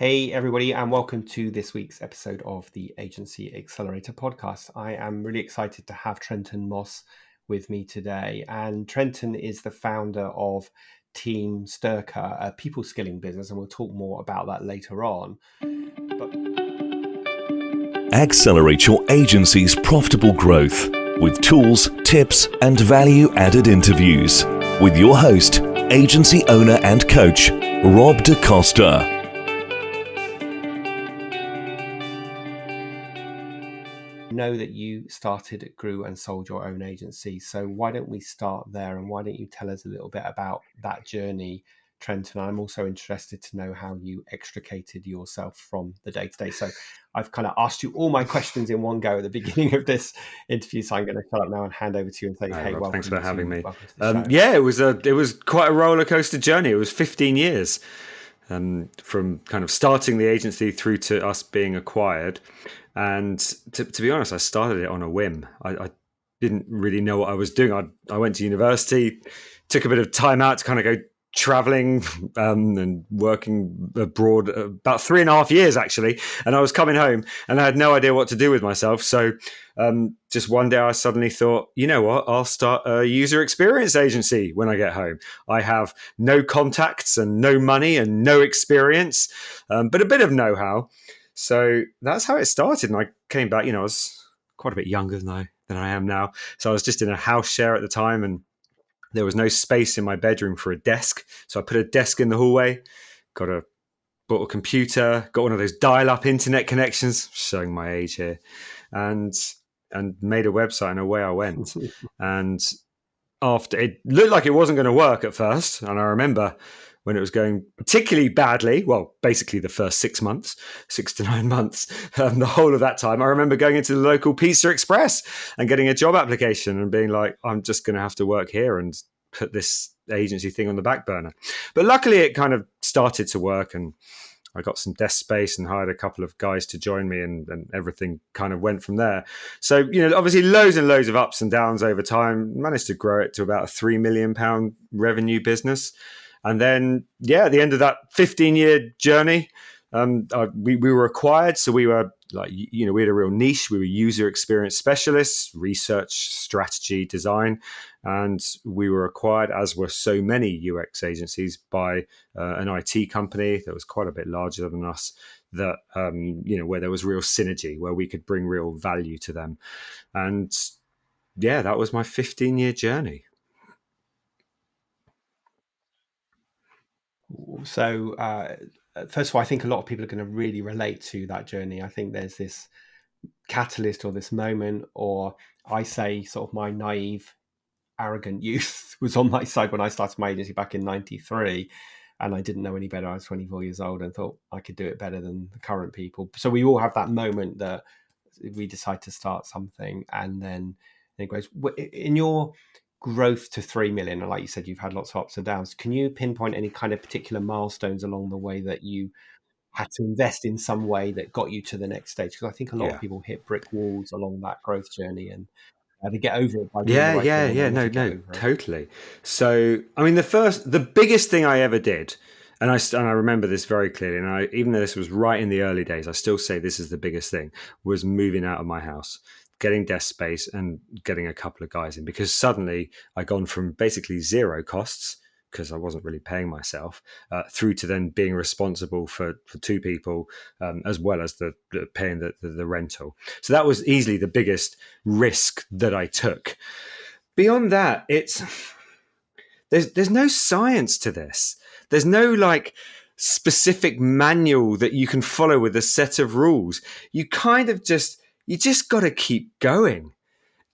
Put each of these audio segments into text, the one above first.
Hey, everybody, and welcome to this week's episode of the Agency Accelerator podcast. I am really excited to have Trenton Moss with me today. And Trenton is the founder of Team Sterka, a people skilling business, and we'll talk more about that later on. Accelerate your agency's profitable growth with tools, tips, and value-added interviews with your host, agency owner and coach, Rob DaCosta. Know that you started, grew, and sold your own agency. So why don't we start there, and why don't you tell us a little bit about that journey, Trenton? I'm also interested to know how you extricated yourself from the day-to-day. So I've kind of asked you all my questions in one go at the beginning of this interview, so I'm going to shut up now and hand over to you and say, hey, Rob, welcome. thanks for having me. Welcome to the show. Yeah, it was quite a roller coaster journey. It was 15 years from kind of starting the agency through to us being acquired. And to be honest, I started it on a whim. I didn't really know what I was doing. I went to university, took a bit of time out to kind of go traveling and working abroad, about 3.5 years actually. And I was coming home and I had no idea what to do with myself. So just one day I suddenly thought, you know what, I'll start a user experience agency when I get home. I have no contacts and no money and no experience, but a bit of know-how. So that's how it started. And I came back, I was quite a bit younger than I am now. So I was just in a house share at the time, and there was no space in my bedroom for a desk. So I put a desk in the hallway, bought a computer, got one of those dial-up internet connections, showing my age here, and made a website, and away I went. And after, it looked like it wasn't going to work at first. And I remember when it was going particularly badly, well, basically the first 6 months, 6 to 9 months, the whole of that time, I remember going into the local Pizza Express and getting a job application and being like, I'm just going to have to work here and put this agency thing on the back burner. But luckily it kind of started to work, and I got some desk space and hired a couple of guys to join me, and everything kind of went from there. So, obviously loads and loads of ups and downs over time, managed to grow it to about a £3 million revenue business. And then, at the end of that 15-year journey, we were acquired. So we were we had a real niche. We were user experience specialists, research, strategy, design. And we were acquired, as were so many UX agencies, by an IT company that was quite a bit larger than us, that, where there was real synergy, where we could bring real value to them. And that was my 15-year journey. So first of all, I think a lot of people are going to really relate to that journey. I think there's this catalyst or this moment, or I say sort of my naive, arrogant youth was on my side when I started my agency back in 93, and I didn't know any better. I was 24 years old and thought I could do it better than the current people. So we all have that moment that we decide to start something, and then it goes. In your growth to 3 million, and like you said, you've had lots of ups and downs. Can you pinpoint any kind of particular milestones along the way that you had to invest in some way that got you to the next stage? Because I think a lot of people hit brick walls along that growth journey, and they get over it by doing the right thing. No, totally. So, I mean, the biggest thing I ever did, and I remember this very clearly, and even though this was right in the early days, I still say this is the biggest thing, was moving out of my house, getting desk space and getting a couple of guys in, because suddenly I'd gone from basically zero costs, because I wasn't really paying myself, through to then being responsible for two people, as well as the paying the rental. So that was easily the biggest risk that I took. Beyond that, there's no science to this. There's no specific manual that you can follow with a set of rules. You kind of you just got to keep going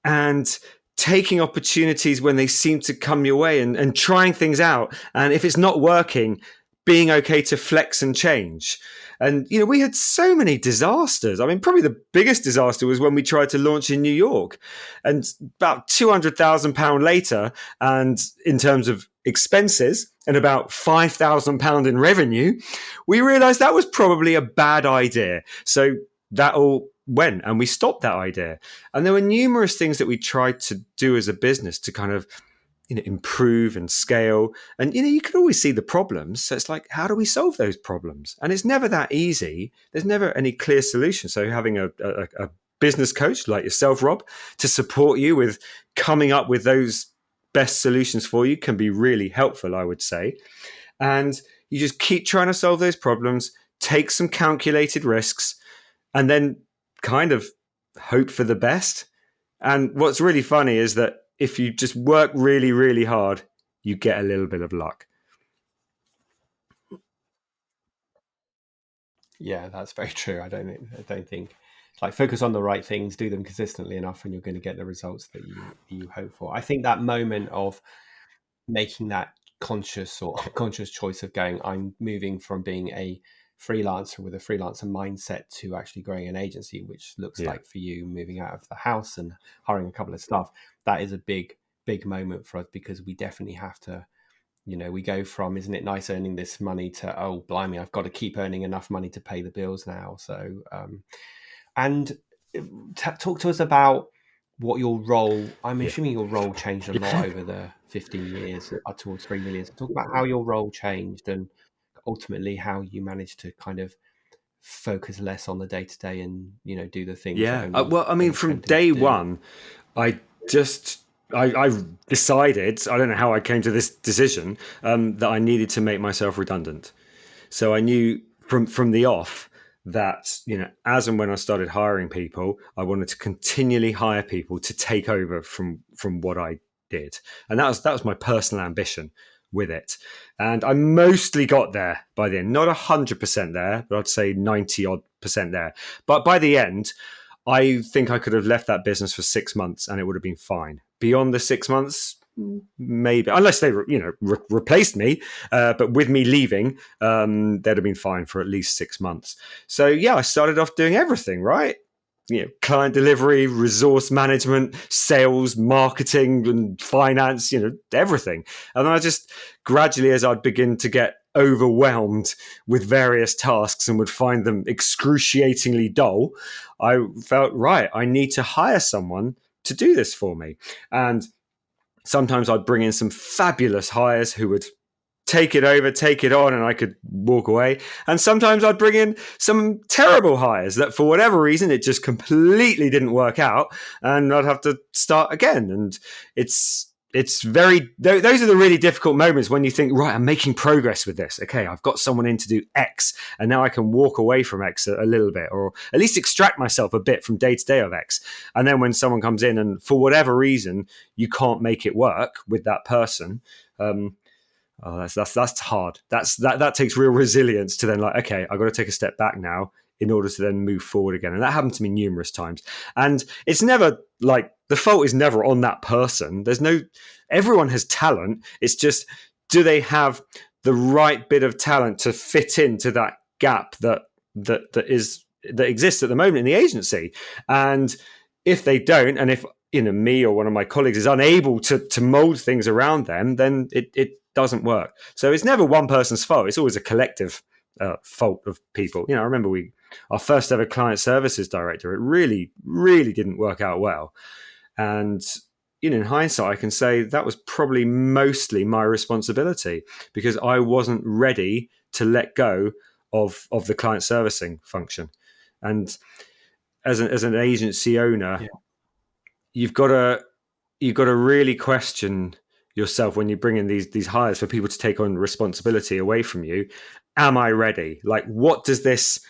and taking opportunities when they seem to come your way, and trying things out. And if it's not working, being okay to flex and change. And, we had so many disasters. I mean, probably the biggest disaster was when we tried to launch in New York, and about £200,000 later, and in terms of expenses, and about £5,000 in revenue, we realized that was probably a bad idea. So that all went, and we stopped that idea. And there were numerous things that we tried to do as a business to kind of improve and scale. And you can always see the problems. So it's like, how do we solve those problems? And it's never that easy. There's never any clear solution. So having a business coach like yourself, Rob, to support you with coming up with those best solutions for you can be really helpful, I would say. And you just keep trying to solve those problems, take some calculated risks, and then kind of hope for the best. And what's really funny is that if you just work really, really hard, you get a little bit of luck. Yeah, that's very true. I don't think like focus on the right things, do them consistently enough, and you're going to get the results that you hope for. I think that moment of making that conscious or unconscious choice of going, I'm moving from being a freelancer with a freelancer mindset to actually growing an agency, which looks Yeah. like for you moving out of the house and hiring a couple of staff. That is a big moment for us, because we definitely have to, we go from, isn't it nice earning this money, to, oh, blimey, I've got to keep earning enough money to pay the bills now. So, and talk to us about what your role, I'm Yeah. assuming your role changed a lot over the 15 years, 2 or 3 years. Talk about how your role changed and ultimately how you managed to kind of focus less on the day to day and, do the things that Yeah. only Well, I mean, from Trenton day could do. one, I just I decided, I don't know how I came to this decision, that I needed to make myself redundant. So I knew from the off that as and when I started hiring people, I wanted to continually hire people to take over from what I did, and that was my personal ambition with it. And I mostly got there by the end, not 100% there, but I'd say 90 odd % there. But by the end, I think I could have left that business for 6 months and it would have been fine. Beyond the 6 months, maybe, unless they replaced me, but with me leaving, they'd have been fine for at least 6 months. So yeah, I started off doing everything, right? Client delivery, resource management, sales, marketing, and finance, everything. And then I just gradually, as I'd begin to get overwhelmed with various tasks and would find them excruciatingly dull, I felt, right, I need to hire someone to do this for me. And sometimes I'd bring in some fabulous hires who would take it over, take it on, and I could walk away. And sometimes I'd bring in some terrible hires that, for whatever reason, it just completely didn't work out, and I'd have to start again. And it's very, those are the really difficult moments when you think, right, I'm making progress with this. Okay, I've got someone in to do X, and now I can walk away from X a little bit, or at least extract myself a bit from day to day of X. And then when someone comes in and for whatever reason you can't make it work with that person, oh, that's hard. That takes real resilience to then, like, okay, I've got to take a step back now in order to then move forward again. And that happened to me numerous times. And it's never like the fault is never on that person. Everyone has talent. It's just, do they have the right bit of talent to fit into that gap that exists at the moment in the agency? And if they don't, and if me or one of my colleagues is unable to mold things around them, then it doesn't work. So it's never one person's fault. It's always a collective fault of people. I remember our first ever client services director, it really, really didn't work out well. And in hindsight, I can say that was probably mostly my responsibility, because I wasn't ready to let go of the client servicing function. And as an agency owner, Yeah. you've got to really question yourself when you bring in these hires for people to take on responsibility away from you. Am I ready? Like, what does this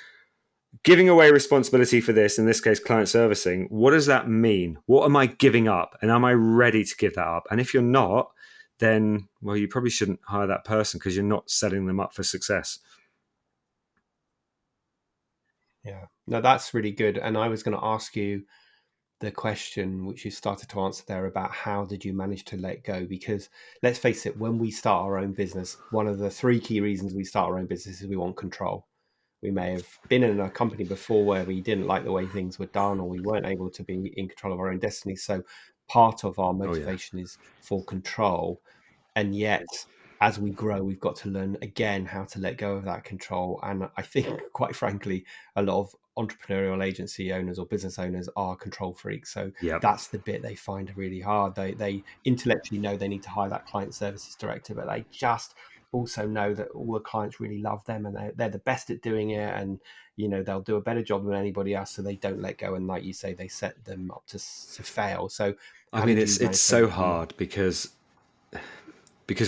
giving away responsibility for this, in this case client servicing, what does that mean? What am I giving up, and am I ready to give that up? And if you're not, then, well, you probably shouldn't hire that person, because you're not setting them up for success. Yeah. No, that's really good. And I was going to ask you the question which you started to answer there about how did you manage to let go, because let's face it, when we start our own business, one of the three key reasons we start our own business is we want control. We may have been in a company before where we didn't like the way things were done, or we weren't able to be in control of our own destiny. So part of our Oh yeah. motivation is for control. And yet as we grow, we've got to learn again how to let go of that control. And I think, quite frankly, a lot of entrepreneurial agency owners or business owners are control freaks. So Yep. that's the bit they find really hard. They intellectually know they need to hire that client services director, but they just also know that all the clients really love them and they're the best at doing it. And, they'll do a better job than anybody else. So they don't let go. And like you say, they set them up to fail. So I how mean, did you it's manage to so overcome that? hard because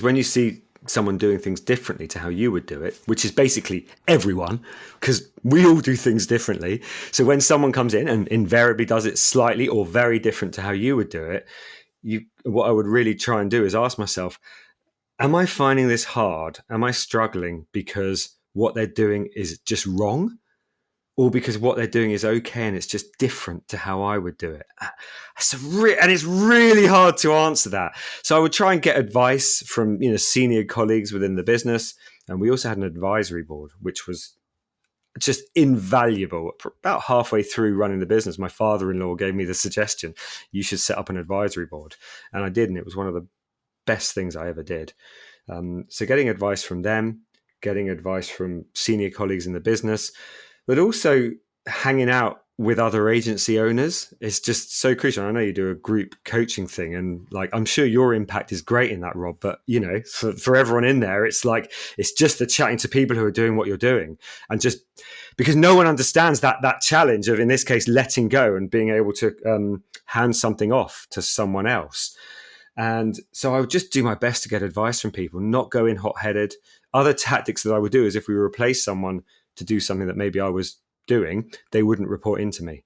when you see someone doing things differently to how you would do it, which is basically everyone, because we all do things differently. So when someone comes in and invariably does it slightly or very different to how you would do it, what I would really try and do is ask myself, am I finding this hard? Am I struggling because what they're doing is just wrong? Or because what they're doing is okay and it's just different to how I would do it. And it's really hard to answer that. So I would try and get advice from senior colleagues within the business, and we also had an advisory board, which was just invaluable. About halfway through running the business, my father-in-law gave me the suggestion, you should set up an advisory board, and I did, and it was one of the best things I ever did. So getting advice from them, getting advice from senior colleagues in the business, but also hanging out with other agency owners is just so crucial. I know you do a group coaching thing, and like I'm sure your impact is great in that, Rob. But for everyone in there, it's like it's just the chatting to people who are doing what you're doing, and just because no one understands that challenge of, in this case, letting go and being able to hand something off to someone else. And so I would just do my best to get advice from people, not go in hot headed. Other tactics that I would do is if we replace someone to do something that maybe I was doing, they wouldn't report into me.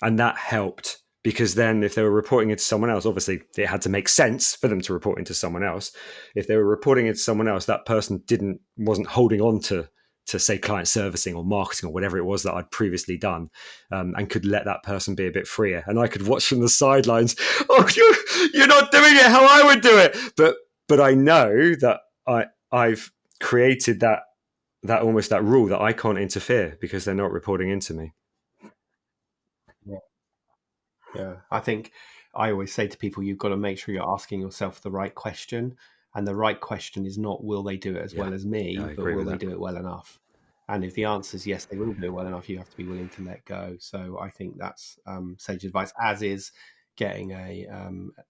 And that helped because then if they were reporting into someone else, obviously it had to make sense for them to report into someone else. If they were reporting into someone else, that person wasn't holding on to say client servicing or marketing or whatever it was that I'd previously done, and could let that person be a bit freer. And I could watch from the sidelines, oh, you're not doing it how I would do it. But I know that I've created that almost that rule that I can't interfere because they're not reporting into me. Yeah. Yeah, I think I always say to people, you've got to make sure you're asking yourself the right question. And the right question is not, will they do it as Yeah, well as yeah, me, I but agree will with they that. do it well enough? And if the answer is yes, they will do it well enough, you have to be willing to let go. So I think that's sage advice, as is getting a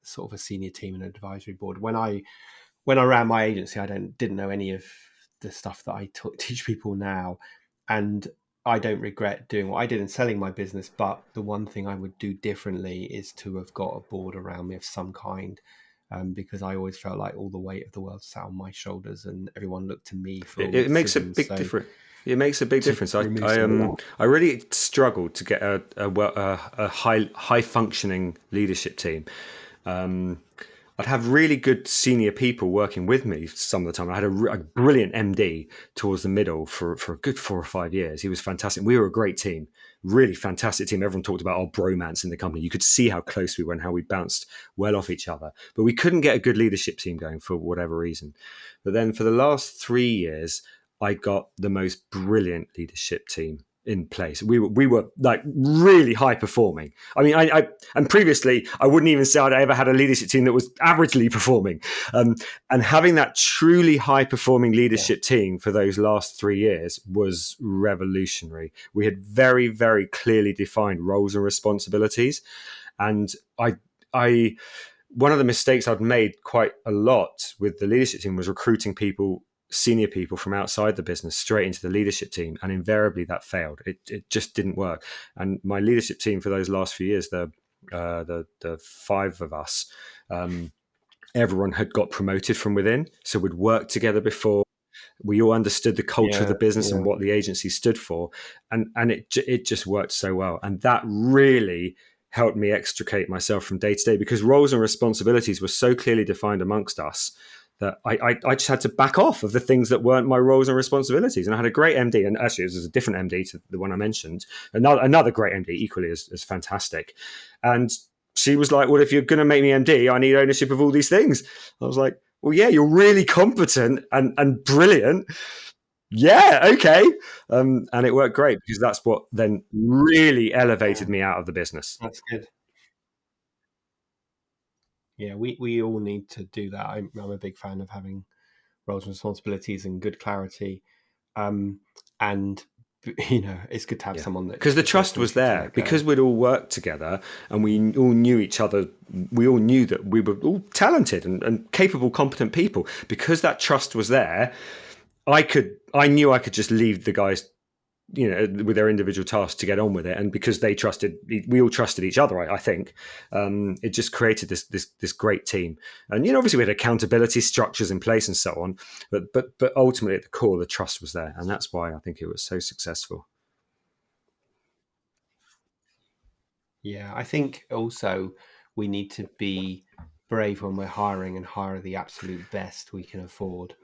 sort of a senior team and advisory board. When I ran my agency, I didn't know any of the stuff that I teach people now, and I don't regret doing what I did in selling my business. But the one thing I would do differently is to have got a board around me of some kind, because I always felt like all the weight of the world sat on my shoulders, and everyone looked to me for all the It makes a decisions. big So difference. It makes a big to difference. remove some of that, I really struggled to get a high functioning leadership team. Um, I'd have really good senior people working with me some of the time. I had a brilliant MD towards the middle for a good 4 or 5 years. He was fantastic. We were a great team, really fantastic team. Everyone talked about our bromance in the company. You could see how close we were and how we bounced well off each other. But we couldn't get a good leadership team going for whatever reason. But then for the last 3 years, I got the most brilliant leadership team in place. We were like really high performing. I mean, I and previously I wouldn't even say I'd ever had a leadership team that was averagely performing. And having that truly high performing yeah, leadership team for those last 3 years was revolutionary. We had very, very clearly defined roles and responsibilities. And I one of the mistakes I'd made quite a lot with the leadership team was recruiting people, senior people from outside the business straight into the leadership team, and invariably that failed. It just didn't work. And my leadership team for those last few years, the five of us, everyone had got promoted from within, so we'd worked together before. We all understood the culture of yeah, the business and yeah, what the agency stood for, and it just worked so well. And that really helped me extricate myself from day to day because roles and responsibilities were so clearly defined amongst us that I just had to back off of the things that weren't my roles and responsibilities. And I had a great MD, and actually it was a different MD to the one I mentioned, another great MD, equally as fantastic. And she was like, well, if you're going to make me MD, I need ownership of all these things. I was like, well, yeah, you're really competent and brilliant. Yeah, okay. And it worked great because that's what then really yeah. elevated me out of the business. That's good. Yeah, we all need to do that. I'm a big fan of having roles and responsibilities and good clarity. And it's good to have Yeah, someone that because the is there to trust was push you to there, let go. because we'd all worked together and we all knew each other. We all knew that we were all talented and capable, competent people. Because that trust was there, I knew I could just leave the guys, with their individual tasks to get on with it. And because we all trusted each other. I think it just created this great team. And obviously we had accountability structures in place and so on. But ultimately, at the core, the trust was there, and that's why I think it was so successful. Yeah, I think also we need to be brave when we're hiring and hire the absolute best we can afford.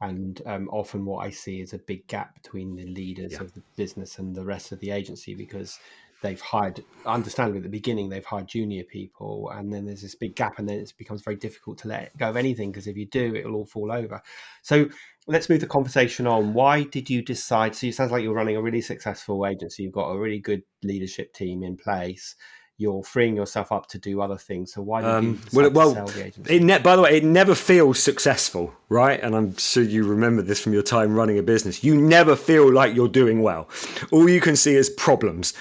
And often what I see is a big gap between the leaders Yeah. of the business and the rest of the agency because they've hired, understandably at the beginning, they've hired junior people. And then there's this big gap and then it becomes very difficult to let go of anything because if you do, it'll all fall over. So let's move the conversation on. Why did you decide? So it sounds like you're running a really successful agency. You've got a really good leadership team in place. You're freeing yourself up to do other things. So why did you Well, decide to sell the agency? by the way, it never feels successful, right? And I'm sure you remember this from your time running a business. You never feel like you're doing well. All you can see is problems,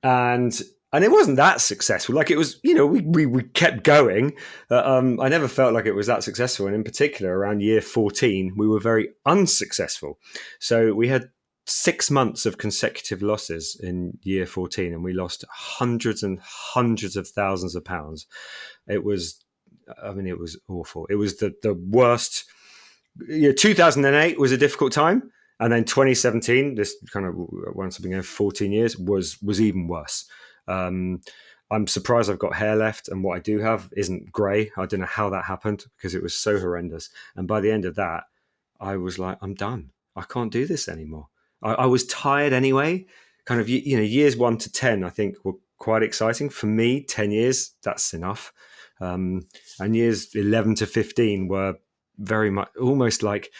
and it wasn't that successful. Like it was, we kept going. I never felt like it was that successful, and in particular, around year 14, we were very unsuccessful. So we had 6 months of consecutive losses in year 14, and we lost hundreds and hundreds of thousands of pounds. It was, it was awful. It was the worst. 2008 was a difficult time, and then 2017, this kind of once I've been going 14 years, was even worse. Um, I'm surprised I've got hair left, and what I do have isn't grey. I don't know how that happened because it was so horrendous. And by the end of that, I was like, I'm done. I can't do this anymore. I was tired anyway. Kind of, years 1 to 10, I think were quite exciting for me. 10 years, that's enough. And years 11 to 15 were very much almost like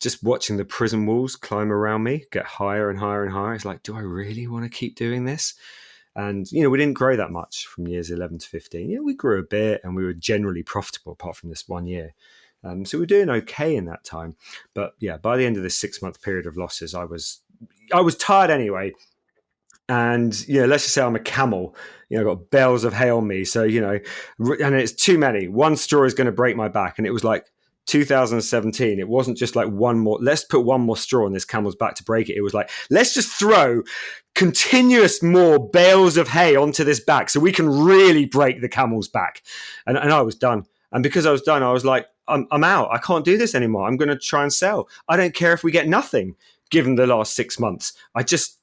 just watching the prison walls climb around me, get higher and higher and higher. It's like, do I really want to keep doing this? And, we didn't grow that much from years 11 to 15. We grew a bit and we were generally profitable apart from this 1 year. So we were doing okay in that time. But yeah, by the end of this 6 month period of losses, I was tired anyway. And let's just say I'm a camel. I've got bales of hay on me, so and it's too many. One straw is going to break my back, and it was like 2017. It wasn't just like one more. Let's put one more straw on this camel's back to break it. It was like let's just throw continuous more bales of hay onto this back, so we can really break the camel's back. And I was done. And because I was done, I was like, I'm out. I can't do this anymore. I'm going to try and sell. I don't care if we get nothing. Given the last 6 months, I just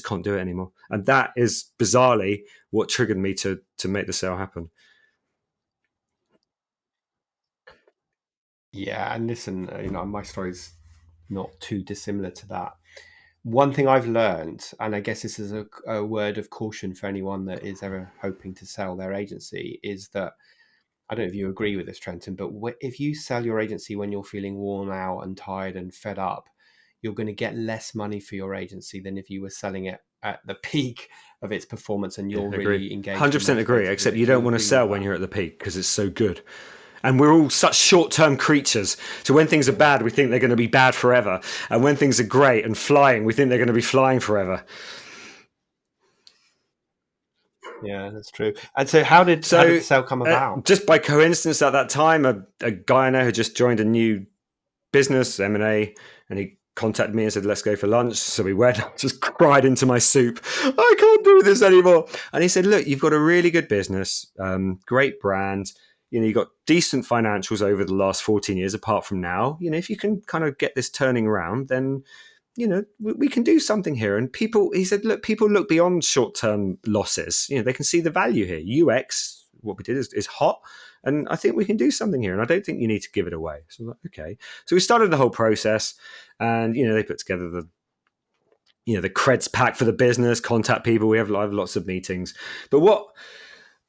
can't do it anymore. And that is bizarrely what triggered me to make the sale happen. Yeah, and listen, my story's not too dissimilar to that. One thing I've learned, and I guess this is a word of caution for anyone that is ever hoping to sell their agency, is that I don't know if you agree with this, Trenton, but if you sell your agency when you're feeling worn out and tired and fed up, you're going to get less money for your agency than if you were selling it at the peak of its performance and Yeah, you're agree. really engaged and 100% agree, motivated with except it. you Do don't you want to agree with sell when that? you're at the peak because it's so good. And we're all such short-term creatures. So when things are bad, we think they're going to be bad forever. And when things are great and flying, we think they're going to be flying forever. Yeah, that's true. And so how did So the sale come about? just by coincidence at that time, a guy I know had just joined a new business, M&A, and he contacted me and said, let's go for lunch. So we went, just cried into my soup. I can't do this anymore. And he said, look, you've got a really good business, great brand. You've got decent financials over the last 14 years, apart from now. If you can kind of get this turning around, then, we can do something here. And he said, look, people look beyond short-term losses. They can see the value here. UX, what we did is hot. And I think we can do something here. And I don't think you need to give it away. So I'm like, okay. So we started the whole process and, they put together the creds pack for the business, contact people. We have lots of meetings.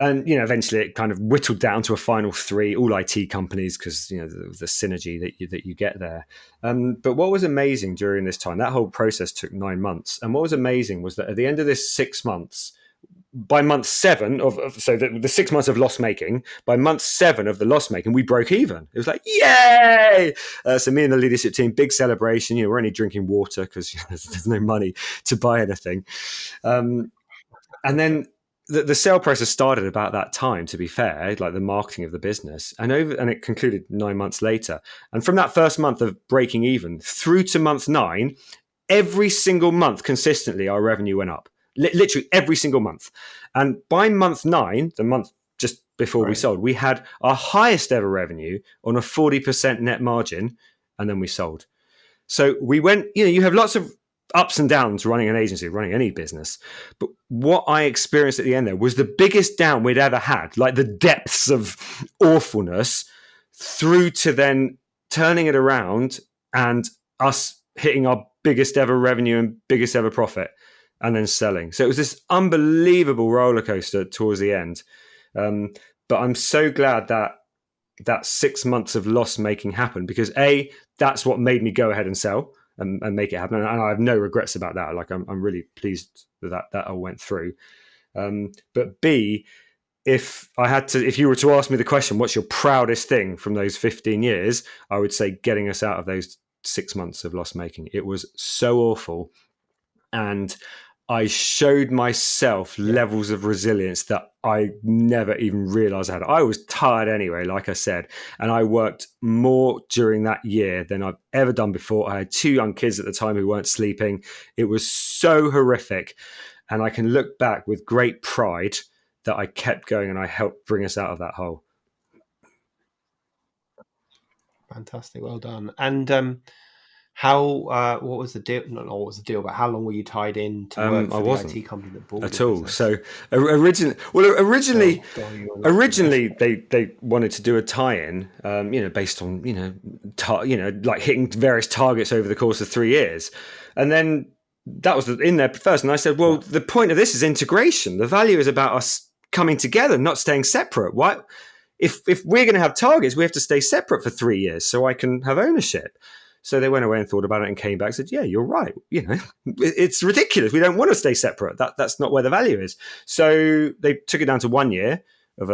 And eventually it kind of whittled down to a final three, all IT companies, because the synergy that you get there. But what was amazing during this time, that whole process took 9 months. And what was amazing was that at the end of this 6 months, by month 7 so the 6 months of loss making, by month 7 of the loss making, we broke even. It was like, yay! So me and the leadership team, big celebration. We're only drinking water because there's no money to buy anything. And then the sale process started about that time, to be fair, like the marketing of the business, and it concluded 9 months later. And from that first month of breaking even through to month 9, every single month consistently, our revenue went up. Literally every single month. And by month 9, the month just before we sold, we had our highest ever revenue on a 40% net margin, and then we sold. So we went, you have lots of ups and downs running an agency, running any business. But what I experienced at the end there was the biggest down we'd ever had, like the depths of awfulness, through to then turning it around and us hitting our biggest ever revenue and biggest ever profit, and then selling. So it was this unbelievable roller coaster towards the end. But I'm so glad that 6 months of loss making happened, because that's what made me go ahead and sell and make it happen. And I have no regrets about that. Like I'm really pleased that I went through. But B, if you were to ask me the question, what's your proudest thing from those 15 years, I would say getting us out of those 6 months of loss making. It was so awful. And I showed myself levels of resilience that I never even realized I had. I was tired anyway, like I said, and I worked more during that year than I've ever done before. I had 2 young kids at the time who weren't sleeping. It was so horrific. And I can look back with great pride that I kept going and I helped bring us out of that hole. Fantastic. Well done. And what was the deal? Not what was the deal, but how long were you tied in to work for the IT company that bought at your all? business? So originally they wanted to do a tie-in, based on like hitting various targets over the course of 3 years, and then that was in there first. And I said, well, the point of this is integration. The value is about us coming together, not staying separate. Why? If we're going to have targets, we have to stay separate for 3 years so I can have ownership. So they went away and thought about it and came back and said, yeah, you're right. It's ridiculous. We don't want to stay separate. That's not where the value is. So they took it down to 1 year of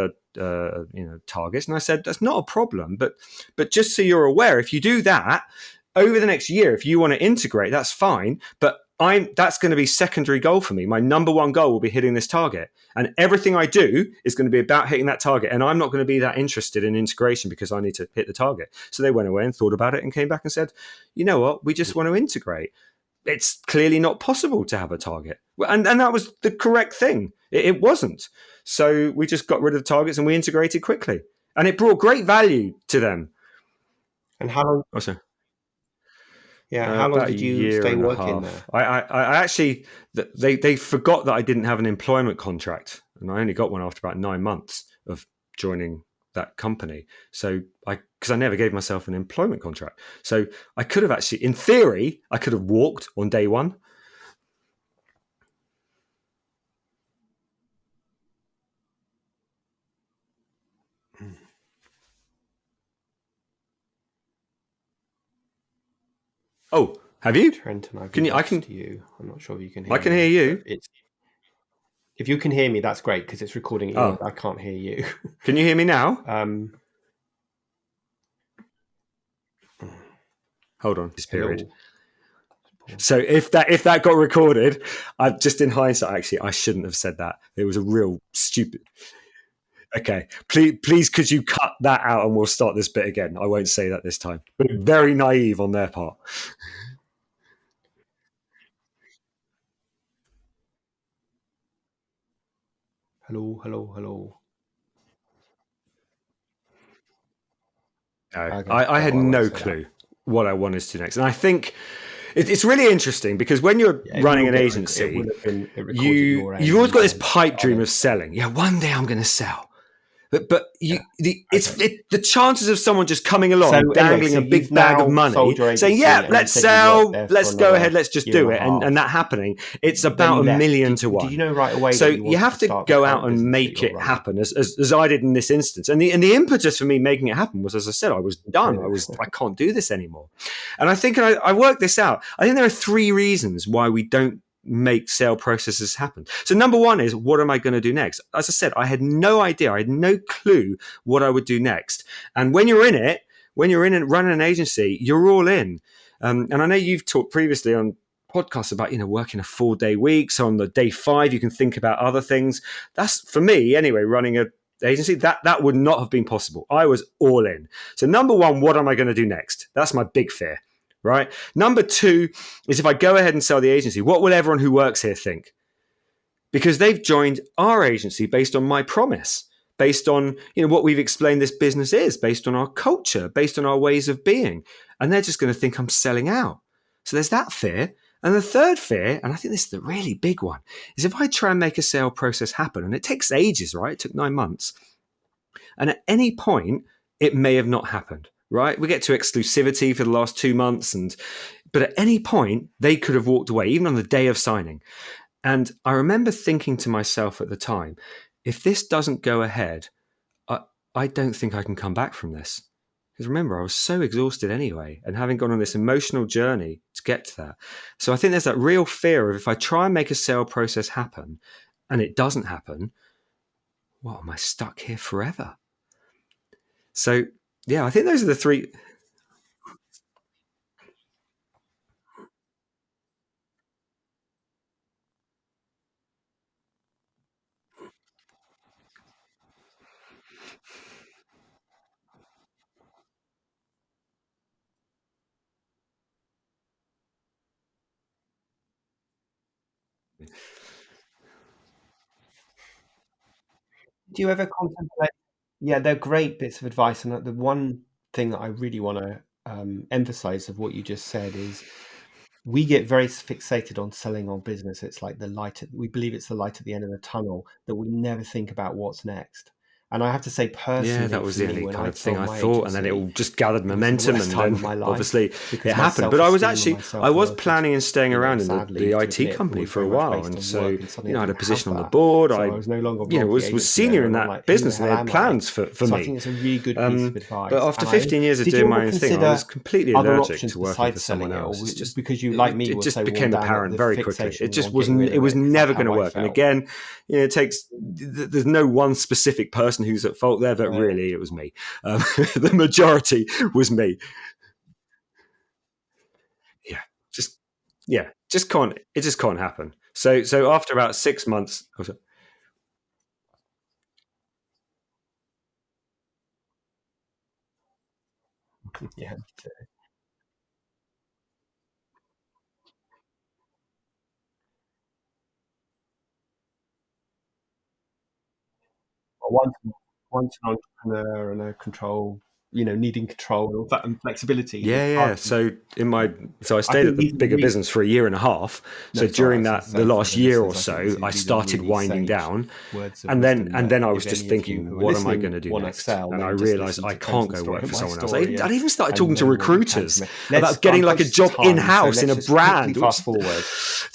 targets. And I said, that's not a problem. But just so you're aware, if you do that over the next year, if you want to integrate, that's fine. But that's going to be secondary goal for me. My number one goal will be hitting this target. And everything I do is going to be about hitting that target. And I'm not going to be that interested in integration because I need to hit the target. So they went away and thought about it and came back and said, you know what? We just want to integrate. It's clearly not possible to have a target. And that was the correct thing. It wasn't. So we just got rid of the targets and we integrated quickly. And it brought great value to them. And how long? Oh, sorry. Yeah, how long did you stay working there? I actually, they forgot that I didn't have an employment contract, and I only got one after about 9 months of joining that company. So because I never gave myself an employment contract, so I could have actually, in theory, I could have walked on day one. Oh, have you? Trenton, I can you. I'm not sure if you can hear me. I can hear you. If you can hear me, that's great, because it's recording you. I can't hear you. Can you hear me now? Hold on. This period. Hello. So if that got recorded, just in hindsight, actually, I shouldn't have said that. It was a real stupid. Okay, please, could you cut that out and we'll start this bit again? I won't say that this time. But very naive on their part. Hello. No, okay. I had no clue what I wanted to do next. And I think it's really interesting because when you're running an agency, you've always got this pipe dream of selling. Yeah, one day I'm going to sell. But the chances of someone just coming along, dangling a big bag of money, saying, yeah, let's sell, let's go ahead, let's just do it, and that happening, it's about 1 million to 1. Did you know right away? So you have to go out and make it happen, as I did in this instance. And the impetus for me making it happen was, as I said, I was done. I can't do this anymore. And I think I worked this out. I think there are 3 reasons why we don't make sale processes happen. So number one is, what am I going to do next? As I said, I had no idea. I had no clue what I would do next. And when you're in it, when you're in and running an agency, you're all in. And I know you've talked previously on podcasts about, working a 4-day week. So on the day 5, you can think about other things. That's, for me anyway, running a agency, that would not have been possible. I was all in. So number one, what am I going to do next? That's my big fear, right? Number 2 is, if I go ahead and sell the agency, what will everyone who works here think? Because they've joined our agency based on my promise, based on what we've explained this business is, based on our culture, based on our ways of being. And they're just going to think I'm selling out. So there's that fear. And the third fear, and I think this is the really big one, is if I try and make a sale process happen, and it takes ages, right? It took 9 months. And at any point, it may have not happened, right? We get to exclusivity for the last 2 months. But at any point, they could have walked away, even on the day of signing. And I remember thinking to myself at the time, if this doesn't go ahead, I don't think I can come back from this. Because remember, I was so exhausted anyway, and having gone on this emotional journey to get to that. So I think there's that real fear of, if I try and make a sale process happen and it doesn't happen, what, am I stuck here forever? So yeah, I think those are the 3. Do you ever contemplate? Yeah, they're great bits of advice, and the one thing that I really want to emphasize of what you just said is, we get very fixated on selling our business. It's like the light. We believe it's the light at the end of the tunnel, that we never think about what's next. And I have to say, Yeah, personally, that was for the me, only when kind I of thing sold I my thought, and then it agency, all just gathered it was the momentum, worst and time of then my life, obviously because it my happened. But I was self-esteem and my I was self-worth was, planning and staying around in sadly, the to IT admit, company was for a very much while, based and on so work, and suddenly I I had a didn't have position on the that. board. So I I was no longer Rob, the was agency senior owner, in and I'm that like, who the business, and hell they had am I? plans for So I me. think it's a really good piece of But advice. after And 15 years of did you doing ever my own thing, I was consider completely other allergic options to working besides for someone selling it, else. or It's just because you, like me, it will just say, well, became damn, apparent the very quickly. It fixation just on getting wasn't. rid It of was it, because that's never going how to I work. And felt. again, it takes. There's no one specific person who's at fault there, but Right. really, it was me. The majority was me. Yeah, just just can't. It just can't happen. So after about 6 months, Yeah. Once, an entrepreneur and a control, needing control and all that, and flexibility, it's hard yeah. to. So I I stayed think at the these are bigger really. business for a year and a half. So No, sorry, I during was going to the say, for last the year or listeners, I think so, these are I really, started really winding sage down, words of and then wisdom, and that then I was if just any of you thinking, who are what am I listening going to do want to next? excel, And I then just realized listen I to can't Trenton's go story work and for my someone else. story, I even started and talking to know what you can recruiters from it. Let's. about I'm getting like a conscious of job in time, so house in let's a just quickly brand, fast which forward.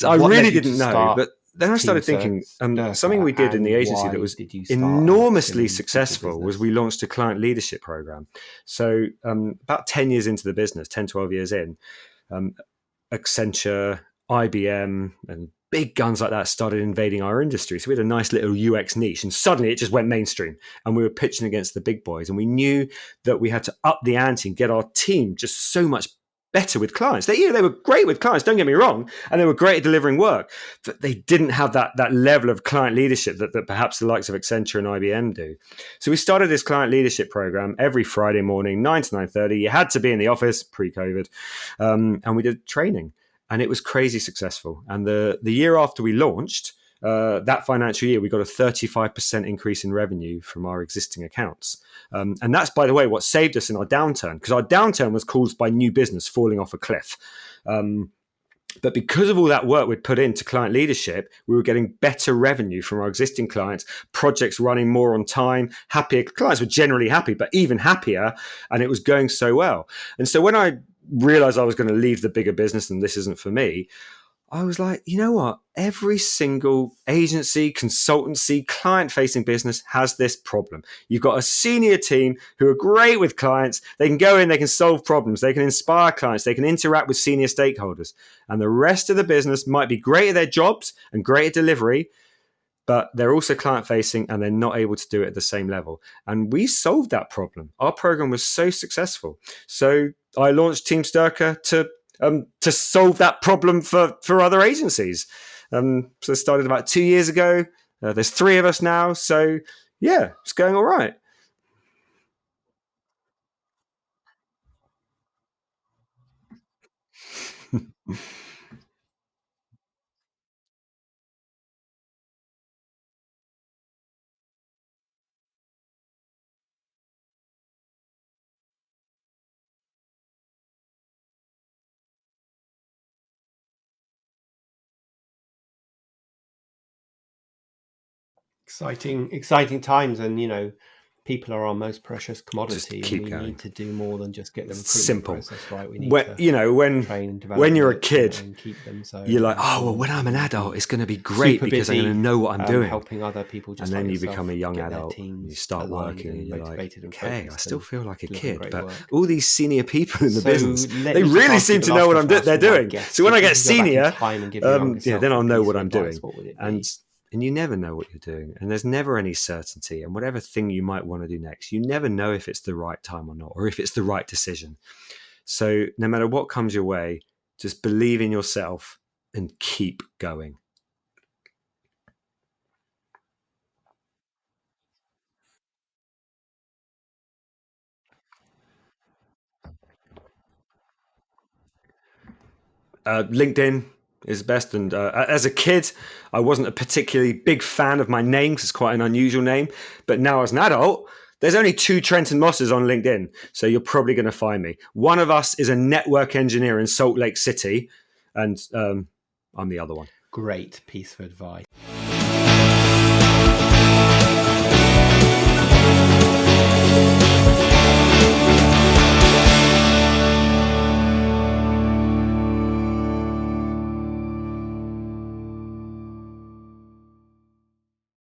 I What really led you to didn't know. start But then I Team started thinking, something Sterka, we did in the and agency that why was did you start an enormously upskilling people successful was, business? we launched a client leadership program. So about 10 years into the business, 10, 12 years in, um, Accenture, IBM, and big guns like that started invading our industry. So we had a nice little UX niche, and suddenly it just went mainstream. And we were pitching against the big boys. And we knew that we had to up the ante and get our team just so much better with clients. They were great with clients, don't get me wrong, and they were great at delivering work. But they didn't have that level of client leadership that perhaps the likes of Accenture and IBM do. So we started this client leadership program every Friday morning, 9 to 9:30. You had to be in the office pre-COVID, and we did training, and it was crazy successful. And the year after we launched, that financial year, we got a 35% increase in revenue from our existing accounts. And that's, by the way, what saved us in our downturn, because our downturn was caused by new business falling off a cliff. But because of all that work we'd put into client leadership, we were getting better revenue from our existing clients, projects running more on time, happier clients were generally happy, but even happier, and it was going so well. And so when I realized I was going to leave the bigger business and this isn't for me, I was like, you know what? Every single agency, consultancy, client-facing business has this problem. You've got a senior team who are great with clients. They can go in, they can solve problems, they can inspire clients, they can interact with senior stakeholders. And the rest of the business might be great at their jobs and great at delivery, but they're also client-facing and they're not able to do it at the same level. And we solved that problem. Our program was so successful. So I launched Team Sterka to solve that problem for other agencies. So it started about 2 years ago. There's 3 of us now. So yeah, it's going all right. Exciting times, and people are our most precious Just commodity, and keep we going. need to do more than just get the recruitment Simple. process right. We need to When train and when develop you're a it kid, and keep them. So you're like, I'm oh, well, sure when I'm an you will adult, be it's going to be great super because I'm going to busy, know what I'm doing. helping other people And just then like you yourself become a young get their adult and you teams start aligned working and and you're like, motivated and okay, I focused still and feel like a delivering kid, great but work. all these senior people in the So business, let they me just really ask you seem the to know last what question I asked they're all my doing. guests. So when I If you get could go back in senior, time and give your younger self then a I'll know piece what of I'm doing. advice, what would it And be? and you never know what you're doing. And there's never any certainty. And whatever thing you might want to do next, you never know if it's the right time or not, or if it's the right decision. So no matter what comes your way, just believe in yourself and keep going. LinkedIn is best. And as a kid, I wasn't a particularly big fan of my name because it's quite an unusual name. But now as an adult, there's only 2 Trenton Mosses on LinkedIn. So you're probably going to find me. One of us is a network engineer in Salt Lake City, and I'm the other one. Great piece of advice.